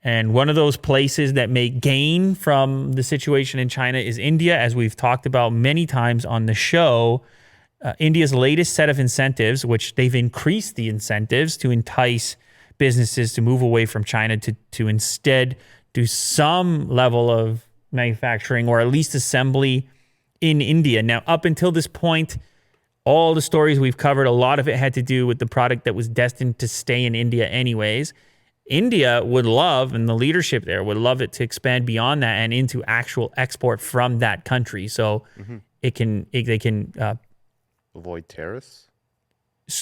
And one of those places that may gain from the situation in China is India, as we've talked about many times on the show. India's latest set of incentives, which they've increased the incentives to entice businesses to move away from China to instead do some level of manufacturing or at least assembly in India. Now, up until this point, all the stories we've covered, a lot of it had to do with the product that was destined to stay in India anyways. India would love, and the leadership there would love it to expand beyond that and into actual export from that country. So they can avoid tariffs.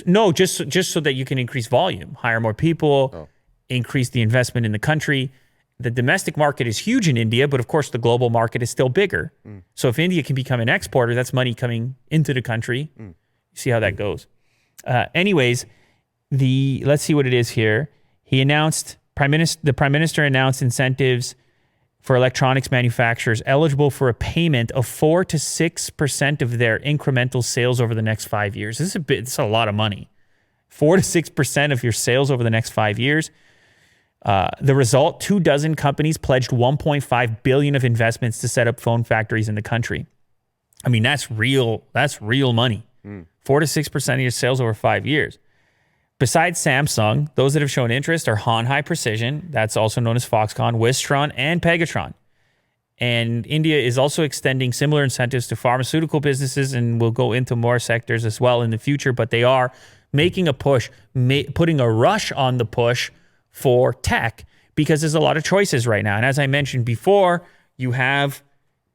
No, just so that you can increase volume, hire more people, increase the investment in the country. The domestic market is huge in India, but of course the global market is still bigger. So if India can become an exporter, that's money coming into the country. You see how that goes. Anyways, let's see what it is here. He announced, the Prime Minister announced incentives for electronics manufacturers eligible for a payment of 4 to 6% of their incremental sales over the next 5 years. It's a lot of money. 4 to 6% of your sales over the next 5 years. The result, 24 companies pledged $1.5 billion of investments to set up phone factories in the country. I mean, that's real money. 4 to 6% of your sales over 5 years. Besides Samsung, those that have shown interest are Han High Precision, that's also known as Foxconn, Wistron, and Pegatron. And India is also extending similar incentives to pharmaceutical businesses and will go into more sectors as well in the future, but they are making a push, putting a rush on the push for tech because there's a lot of choices right now. And as I mentioned before, you have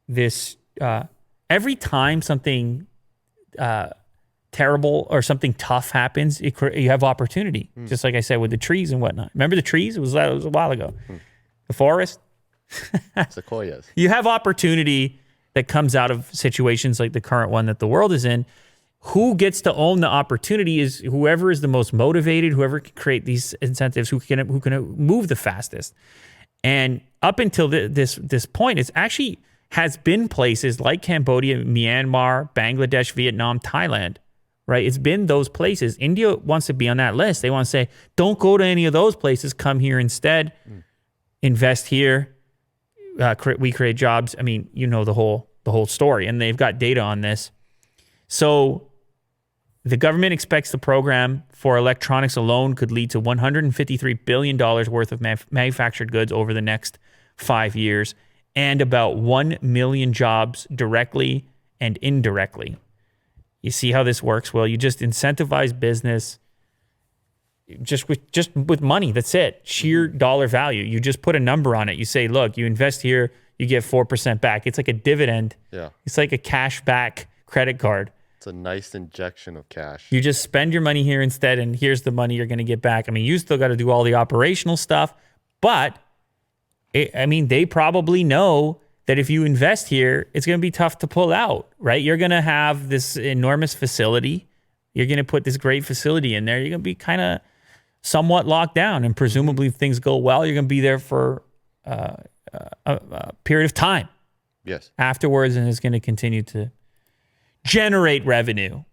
this, every time something terrible or something tough happens, you have opportunity. Just like I said with the trees and whatnot. Remember the trees? It was a while ago. The forest. Sequoias. You have opportunity that comes out of situations like the current one that the world is in. Who gets to own the opportunity is whoever is the most motivated, whoever can create these incentives, who can move the fastest. And up until this point, it's actually has been places like Cambodia, Myanmar, Bangladesh, Vietnam, Thailand. Right? It's been those places. India wants to be on that list. They want to say, don't go to any of those places. Come here instead. Invest here. We create jobs. I mean, you know the whole story. And they've got data on this. So the government expects the program for electronics alone could lead to $153 billion worth of manufactured goods over the next 5 years and about 1 million jobs directly and indirectly. You see how this works? Well, you just incentivize business just with money. That's it. Sheer dollar value. You just put a number on it. You say, look, you invest here, you get 4% back. It's like a dividend. Yeah. It's like a cash back credit card. It's a nice injection of cash. You just spend your money here instead, and here's the money you're going to get back. I mean, you still got to do all the operational stuff, but they probably know that if you invest here, it's going to be tough to pull out, right? You're going to have this enormous facility. You're going to put this great facility in there. You're going to be kind of somewhat locked down. And presumably if things go well, you're going to be there for a period of time. Yes. Afterwards, and it's going to continue to generate revenue.